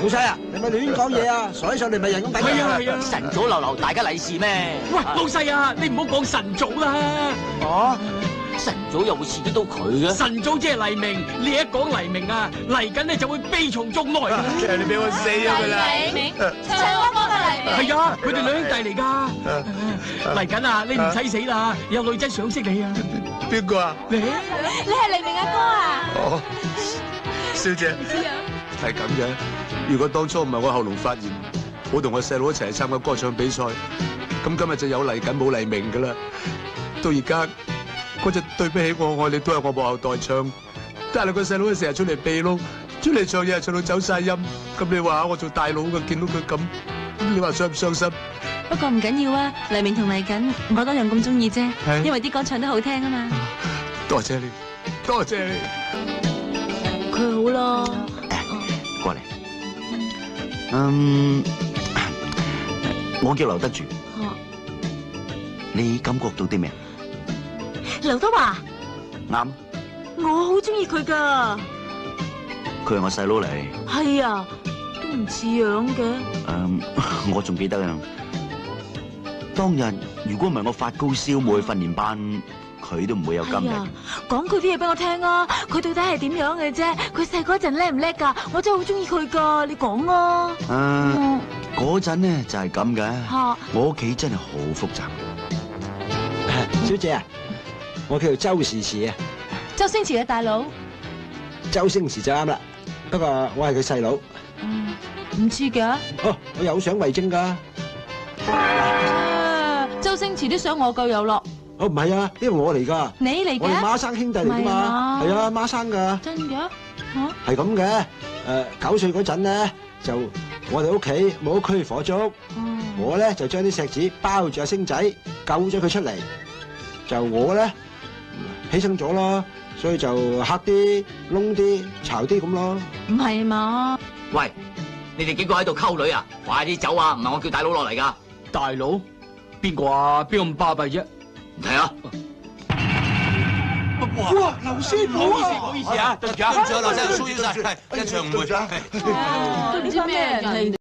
老細啊，你咪亂講嘢啊！傻起上嚟咪人咁抵係啊係啊，晨早流流大家利是咩？喂，老細啊，你唔好講晨早啦。哦，晨早又會刺激到佢嘅？晨早即係黎明，你一講黎明啊，嚟緊咧就會悲從中來㗎啦。你俾我死咗佢啦！黎明，唱歌歌嘅黎明。係啊，佢哋兩兄弟嚟㗎。嚟緊啊，你唔使死啦，有女仔想識你啊。邊個啊？你係黎明阿哥啊！哦，小姐，係咁嘅。如果當初唔係我喉嚨發炎，我同我細佬一齊參加歌唱比賽，咁今日就有黎緊冇黎明㗎啦。到而家嗰隻對不起我愛你都係我幕後代唱，但係個細佬成日出嚟避窿，出嚟唱嘢唱到走晒音。咁你話我做大佬嘅見到佢咁，你話傷唔傷心？不過唔緊要啊，黎明同黎緊我都一樣咁中意啫，係因為啲歌唱得好聽啊嘛。多謝你，多謝你。佢好咯。過嚟。我叫劉德柱。你感覺到啲咩？劉德華，啱。我好中意佢噶。佢係我細佬嚟。係啊，都唔似樣嘅。我仲記得啊。當日如果唔係我發高燒冇去訓練班，佢都唔會有今日。講佢啲嘢俾我聽啊！佢到底係點樣嘅啫？佢細嗰陣叻唔叻噶？我真係好中意佢噶，你講啊！嗰陣呢就係咁嘅。我屋企真係好複雜。小姐啊，我叫做周時遲啊。周星馳嘅大佬。周星馳就啱啦，不過我係佢細佬。唔似嘅。哦，我有相為證㗎。周星馳啲相我夠有咯。哦，唔係啊，呢個我嚟㗎。你嚟嘅？我哋孖生兄弟嚟㗎嘛。係啊，孖生㗎。真嘅？係咁嘅。9歲嗰陣咧，就我哋屋企冇區火燭，我咧就將啲石子包住阿星仔，救咗佢出嚟。就我咧犧牲咗咯，所以就黑啲、窿啲、巢啲咁咯。唔係嘛？喂，你哋幾個喺度溝女啊？快啲走啊！唔係我叫大佬落嚟㗎。大佬？邊個啊？邊個咁巴閉啫？唔睇啊！哇，劉師傅啊！唔好意思啊，對唔住啊，對唔住啊，劉生，騷擾晒，係一場誤會。都唔知咩人嚟。